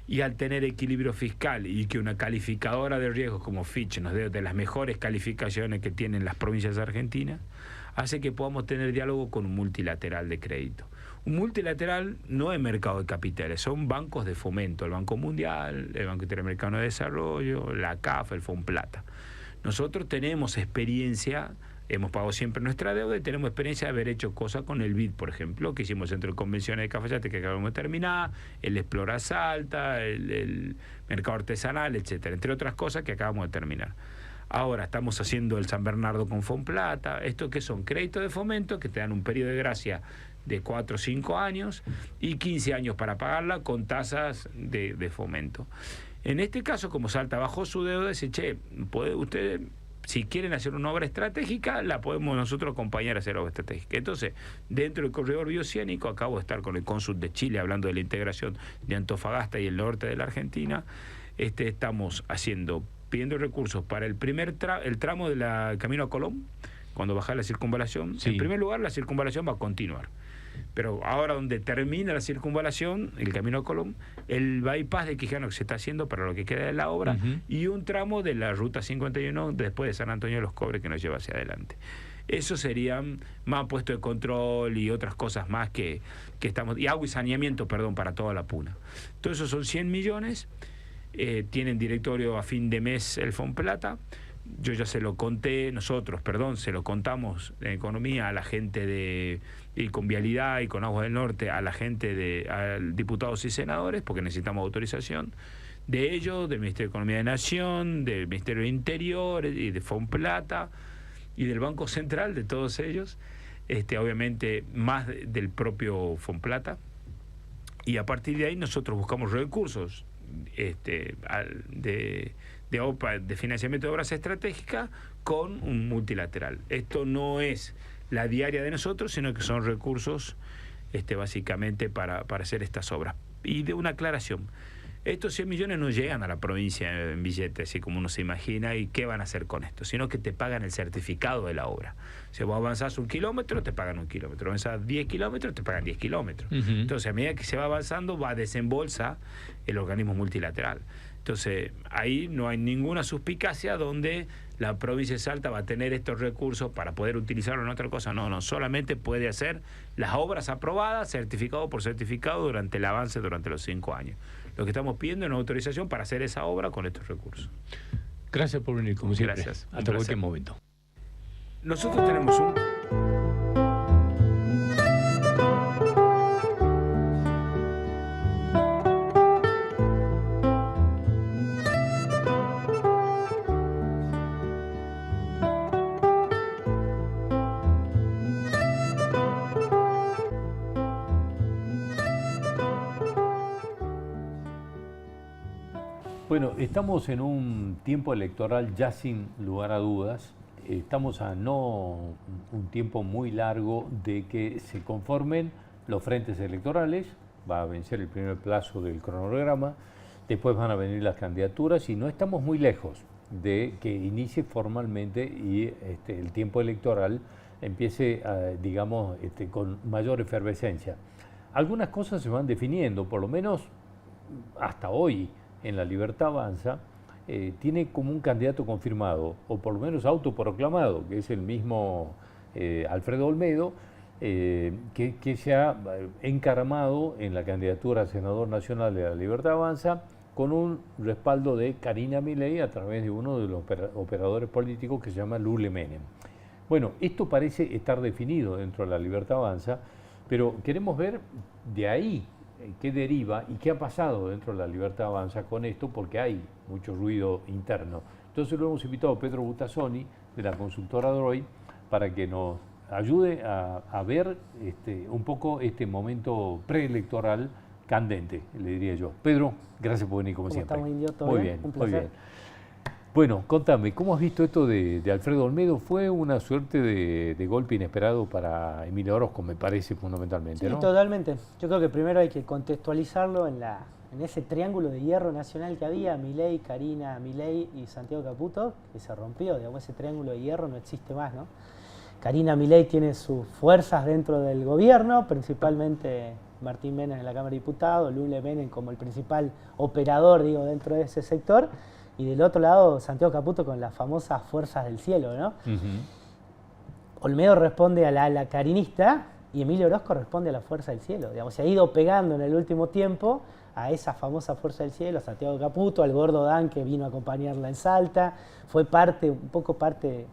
y al tener equilibrio fiscal y que una calificadora de riesgos como Fitch nos dé de las mejores calificaciones que tienen las provincias argentinas, hace que podamos tener diálogo con un multilateral de crédito. Un multilateral no es mercado de capitales, son bancos de fomento, el Banco Mundial, el Banco Interamericano de Desarrollo, la CAF, el Fonplata. Nosotros tenemos experiencia, hemos pagado siempre nuestra deuda y tenemos experiencia de haber hecho cosas con el BID, por ejemplo, que hicimos el Centro de Convenciones de Cafayate que acabamos de terminar, el Explora Salta, el Mercado Artesanal, etcétera, entre otras cosas que acabamos de terminar. Ahora estamos haciendo el San Bernardo con Fonplata, esto que son créditos de fomento que te dan un periodo de gracia de 4 o 5 años y 15 años para pagarla con tasas de fomento. En este caso, como Salta bajó su deuda, dice, ustedes, si quieren hacer una obra estratégica, la podemos nosotros acompañar a hacer obra estratégica. Entonces, dentro del corredor bioceánico, acabo de estar con el cónsul de Chile hablando de la integración de Antofagasta y el norte de la Argentina. Estamos pidiendo recursos para el tramo del Camino a Colón, cuando baja la circunvalación. Sí. En primer lugar, la circunvalación va a continuar. Pero ahora donde termina la circunvalación, el Camino a Colón, el bypass de Quijano que se está haciendo para lo que queda de la obra, y un tramo de la Ruta 51 después de San Antonio de los Cobres que nos lleva hacia adelante. Eso serían más puestos de control y otras cosas más que estamos... Y agua y saneamiento, para toda la Puna. Todo eso son 100 millones. Tienen directorio a fin de mes el Fonplata. Yo ya se lo contamos en Economía a la gente y con Vialidad y con Aguas del Norte, a la gente a diputados y senadores, porque necesitamos autorización de ellos, del Ministerio de Economía de Nación, del Ministerio de Interior y de Fonplata y del Banco Central, de todos ellos, obviamente más del propio Fonplata, y a partir de ahí nosotros buscamos recursos de financiamiento de obras estratégicas con un multilateral. Esto no es la diaria de nosotros, sino que son recursos básicamente para hacer estas obras. Y de una aclaración, estos 100 millones no llegan a la provincia en billetes, así como uno se imagina, y qué van a hacer con esto, sino que te pagan el certificado de la obra. Si vos avanzás 1 kilómetro, te pagan 1 kilómetro. Avanzás 10 kilómetros, te pagan 10 kilómetros. Entonces, a medida que se va avanzando, va a desembolsa el organismo multilateral. Entonces, ahí no hay ninguna suspicacia donde la provincia de Salta va a tener estos recursos para poder utilizarlo en otra cosa. No, solamente puede hacer las obras aprobadas, certificado por certificado, durante el avance durante los 5 años. Lo que estamos pidiendo es una autorización para hacer esa obra con estos recursos. Gracias por venir, como siempre. Gracias. Hasta cualquier momento. Nosotros tenemos un... Bueno, estamos en un tiempo electoral ya sin lugar a dudas. Estamos a no un tiempo muy largo de que se conformen los frentes electorales. Va a vencer el primer plazo del cronograma. Después van a venir las candidaturas y no estamos muy lejos de que inicie formalmente y el tiempo electoral empiece, digamos, con mayor efervescencia. Algunas cosas se van definiendo, por lo menos hasta hoy. En La Libertad Avanza, tiene como un candidato confirmado, o por lo menos autoproclamado, que es el mismo Alfredo Olmedo, que se ha encaramado en la candidatura a senador nacional de La Libertad Avanza con un respaldo de Karina Milei a través de uno de los operadores políticos que se llama Lule Menem. Bueno, esto parece estar definido dentro de La Libertad Avanza, pero queremos ver de ahí qué deriva y qué ha pasado dentro de La Libertad Avanza con esto, porque hay mucho ruido interno. Entonces lo hemos invitado a Pedro Butazzoni, de la consultora Droid, para que nos ayude a ver un poco este momento preelectoral candente, le diría yo. Pedro, gracias por venir como siempre. ¿Cómo estamos, Indio? ¿Todo muy bien? bien, Un muy placer. bien. Bueno, contame, ¿cómo has visto esto de Alfredo Olmedo? Fue una suerte de golpe inesperado para Emilio Orozco, me parece, fundamentalmente, Sí, ¿no? totalmente. Yo creo que primero hay que contextualizarlo en ese triángulo de hierro nacional que había, Milei, Karina Milei y Santiago Caputo, que se rompió, digamos, ese triángulo de hierro no existe más, ¿no? Karina Milei tiene sus fuerzas dentro del gobierno, principalmente Martín Menem en la Cámara de Diputados, Lule Menem como el principal operador, digo, dentro de ese sector, y del otro lado Santiago Caputo con las famosas fuerzas del cielo, ¿no? Olmedo responde a la carinista y Emilio Orozco responde a la fuerza del cielo. Digamos, se ha ido pegando en el último tiempo a esa famosa fuerza del cielo, a Santiago Caputo, al gordo Dan que vino a acompañarla en Salta, fue un poco parte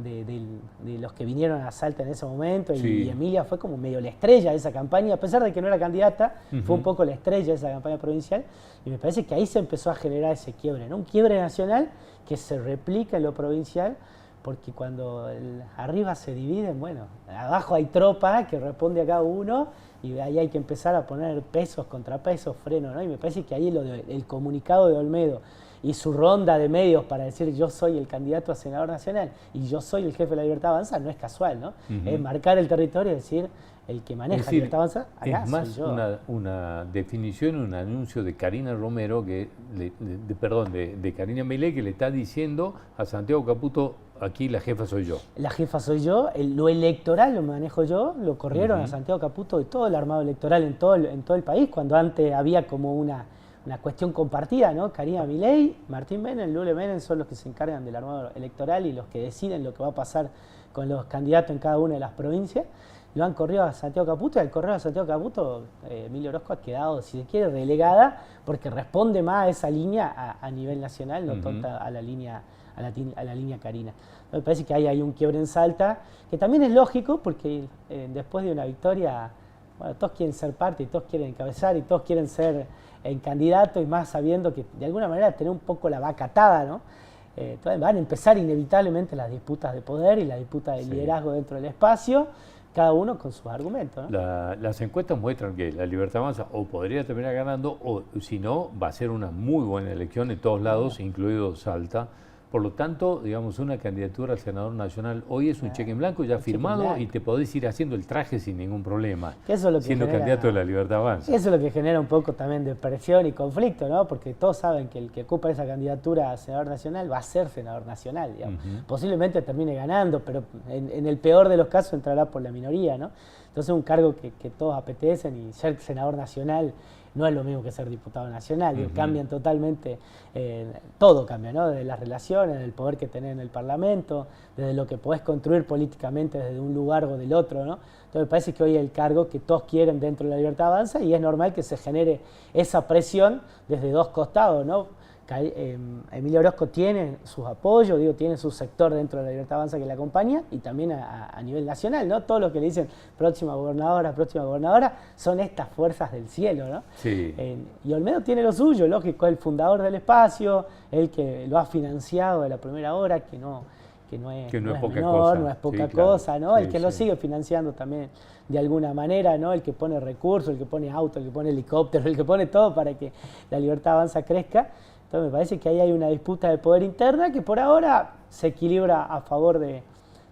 de los que vinieron a Salta en ese momento, Sí. y Emilia fue como medio la estrella de esa campaña, a pesar de que no era candidata, fue un poco la estrella de esa campaña provincial, y me parece que ahí se empezó a generar ese quiebre, ¿no? Un quiebre nacional que se replica en lo provincial, porque cuando arriba se dividen, bueno, abajo hay tropa que responde a cada uno, y ahí hay que empezar a poner pesos, contrapesos, freno, ¿no? Y me parece que ahí el comunicado de Olmedo y su ronda de medios para decir yo soy el candidato a senador nacional y yo soy el jefe de La Libertad Avanza no es casual, ¿no? Es marcar el territorio y decir el que maneja La Libertad Avanza, acá es más soy yo. una definición, un anuncio de Karina Romero, de Karina Milei, que le está diciendo a Santiago Caputo, aquí la jefa soy yo. La jefa soy yo, lo electoral lo manejo yo, lo corrieron a Santiago Caputo de todo el armado electoral en todo el país, cuando antes había como una cuestión compartida, ¿no? Karina Milei, Martín Menem, Lule Menem son los que se encargan del armado electoral y los que deciden lo que va a pasar con los candidatos en cada una de las provincias. Lo han corrido a Santiago Caputo y al correo a Santiago Caputo, Emilio Orozco ha quedado, si se quiere, relegada porque responde más a esa línea a nivel nacional, no tonta a la línea Karina. Me parece que hay un quiebre en Salta, que también es lógico porque después de una victoria, bueno, todos quieren ser parte y todos quieren encabezar y todos quieren ser candidatos, y más sabiendo que de alguna manera tener un poco la vaca atada, ¿no? Entonces van a empezar inevitablemente las disputas de poder y la disputa de liderazgo dentro del espacio, cada uno con sus argumentos, ¿no? Las encuestas muestran que La Libertad Avanza o podría terminar ganando, o si no, va a ser una muy buena elección en todos lados, incluido Salta, Por lo tanto, digamos, una candidatura al senador nacional hoy es un cheque en blanco ya firmado y te podés ir haciendo el traje sin ningún problema, eso es lo que siendo genera, candidato de la Libertad Avanza. Eso es lo que genera un poco también de presión y conflicto, ¿no? Porque todos saben que el que ocupa esa candidatura a senador nacional va a ser senador nacional, digamos. Posiblemente termine ganando, pero en el peor de los casos entrará por la minoría, ¿no? Entonces es un cargo que todos apetecen, y ser senador nacional no es lo mismo que ser diputado nacional, cambian totalmente, todo cambia, ¿no? Desde las relaciones, del poder que tenés en el Parlamento, desde lo que podés construir políticamente desde un lugar o del otro, ¿no? Entonces me parece que hoy el cargo que todos quieren dentro de la Libertad Avanza, y es normal que se genere esa presión desde dos costados, ¿no? Emilio Orozco tiene sus apoyos, tiene su sector dentro de la Libertad Avanza que le acompaña, y también a nivel nacional, ¿no? Todo lo que le dicen próxima gobernadora, son estas fuerzas del cielo, ¿no? Sí. Y Olmedo tiene lo suyo, lógico, es el fundador del espacio, el que lo ha financiado de la primera hora, que no es poca menor, cosa. no es poca Sí, claro. cosa, ¿no? Sí, el que lo sigue financiando también de alguna manera, ¿no? El que pone recursos, el que pone auto, el que pone helicóptero, el que pone todo para que la Libertad Avanza crezca. Entonces me parece que ahí hay una disputa de poder interna que por ahora se equilibra a favor de,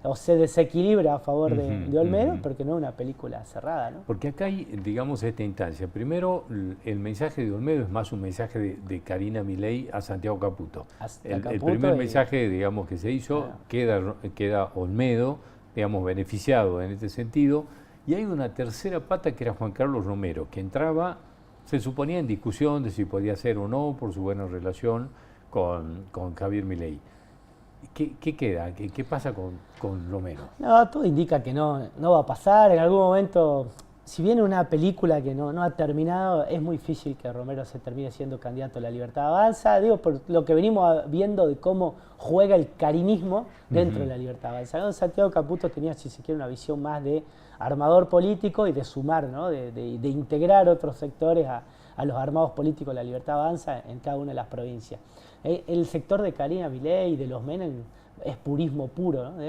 o se desequilibra a favor de Olmedo, porque no es una película cerrada, ¿no? Porque acá hay, digamos, esta instancia. Primero, el mensaje de Olmedo es más un mensaje de Karina Milei a Santiago Caputo. El primer mensaje, digamos, que se hizo, queda Olmedo, digamos, beneficiado en este sentido. Y hay una tercera pata que era Juan Carlos Romero, que entraba, se suponía en discusión de si podía ser o no por su buena relación con Javier Milei. ¿Qué queda? ¿Qué pasa con Romero? No, todo indica que no va a pasar. En algún momento, si viene una película que no ha terminado, es muy difícil que Romero se termine siendo candidato a la Libertad Avanza. Digo, por lo que venimos viendo de cómo juega el carinismo dentro de la Libertad Avanza, ¿no? Santiago Caputo tenía, si se quiere, una visión más de armador político y de sumar, ¿no? de integrar otros sectores a los armados políticos de la Libertad Avanza en cada una de las provincias. El sector de Karina Milei y de los Menem es purismo puro, ¿no?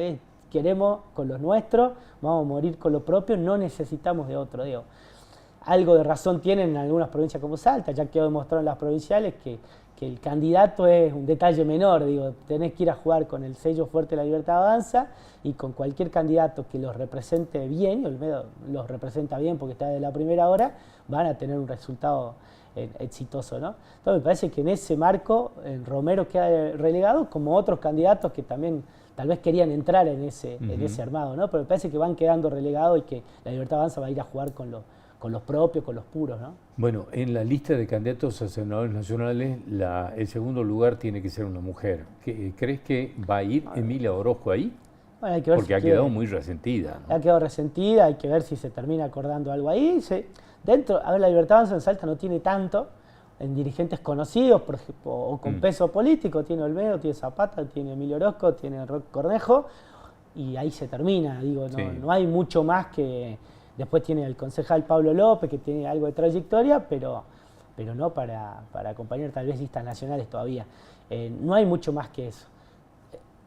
Queremos con los nuestros, vamos a morir con lo propio, no necesitamos de otro. Digo. Algo de razón tienen en algunas provincias como Salta, ya quedó demostrado en las provinciales que el candidato es un detalle menor, digo, tenés que ir a jugar con el sello fuerte de la Libertad Avanza y con cualquier candidato que los represente bien, y Olmedo los representa bien porque está de la primera hora, van a tener un resultado exitoso, ¿no? Entonces me parece que en ese marco Romero queda relegado, como otros candidatos que también tal vez querían entrar en ese armado, ¿no? Pero me parece que van quedando relegados y que la Libertad Avanza va a ir a jugar con los propios, con los puros, ¿no? Bueno, en la lista de candidatos a senadores nacionales, el segundo lugar tiene que ser una mujer. ¿Crees que va a ir Emilia Orozco ahí? Bueno, hay que ver. Porque ha quedado muy resentida, ¿no? Ha quedado resentida, hay que ver si se termina acordando algo ahí. La Libertad Avanza en Salta no tiene tanto en dirigentes conocidos por ejemplo, o con peso político. Tiene Olmedo, tiene Zapata, tiene Emilio Orozco, tiene Roque Cornejo, y ahí se termina. Digo, no hay mucho más que... Después tiene el concejal Pablo López, que tiene algo de trayectoria, pero no para acompañar tal vez listas nacionales todavía. No hay mucho más que eso.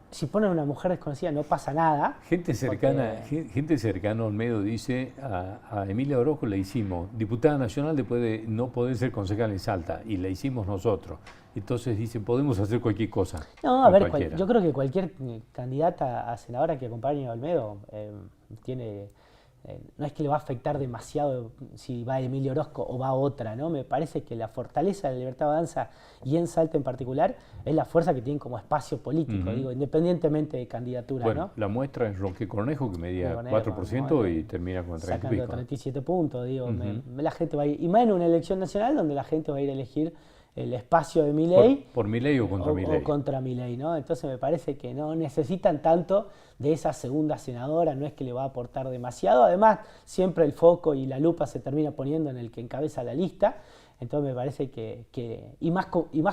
Si ponen una mujer desconocida no pasa nada. Gente cercana a Olmedo dice, a Emilia Orozco le hicimos diputada nacional después de no poder ser concejal en Salta, y la hicimos nosotros. Entonces dicen, podemos hacer cualquier cosa. No, a ver, yo creo que cualquier candidata a senadora que acompañe a Olmedo tiene... no es que le va a afectar demasiado si va Emilio Orozco o va otra, ¿no? Me parece que la fortaleza de la Libertad Avanza y en Salta en particular es la fuerza que tienen como espacio político, digo, independientemente de candidatura, bueno, ¿no? La muestra es Roque Cornejo, que medía 4% y termina con 30 sacando 37 puntos, digo, la gente va a ir, y más en una elección nacional donde la gente va a ir a elegir el espacio de Milei. ¿Por Milei o contra Milei? O contra Milei, ¿no? Entonces me parece que no necesitan tanto de esa segunda senadora, no es que le va a aportar demasiado. Además, siempre el foco y la lupa se termina poniendo en el que encabeza la lista. Entonces me parece que y más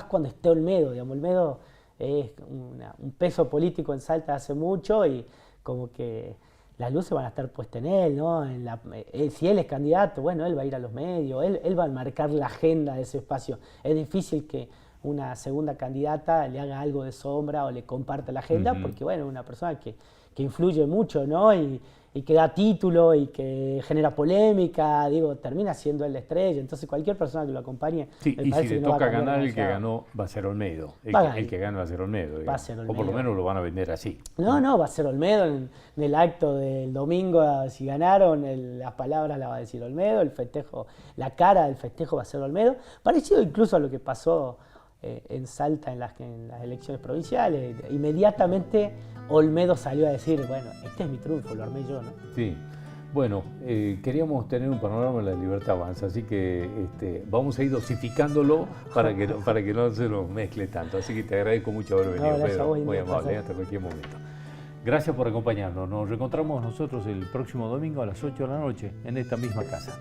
cuando esté Olmedo, digamos, Olmedo es un peso político en Salta hace mucho y como que las luces van a estar puestas en él, ¿no? Si él es candidato, bueno, él va a ir a los medios, él va a marcar la agenda de ese espacio. Es difícil que una segunda candidata le haga algo de sombra o le comparta la agenda, porque, bueno, es una persona que influye mucho, ¿no? Y y que da título y que genera polémica, digo, termina siendo el la estrella. Entonces cualquier persona que lo acompañe, Sí, me y parece si le que no va a toca cambiar ganar, el que demasiado. ganó va a ser Olmedo. El que gana va a ser Olmedo. Va a digamos. ser O por lo Olmedo. menos lo van a vender así. No, va a ser Olmedo en el acto del domingo, si ganaron, las palabras las va a decir Olmedo, el festejo, la cara del festejo va a ser Olmedo, parecido incluso a lo que pasó en Salta en las elecciones provinciales. Inmediatamente Olmedo salió a decir, bueno, este es mi triunfo, lo armé yo, ¿no? Sí. Bueno, queríamos tener un panorama de la Libertad Avanza, así que vamos a ir dosificándolo para que no se nos mezcle tanto. Así que te agradezco mucho haber venido, gracias Pedro. a vos, Muy Inés, amable, placer. hasta cualquier momento. Gracias por acompañarnos. Nos reencontramos nosotros el próximo domingo a las 8 de la noche en esta misma casa.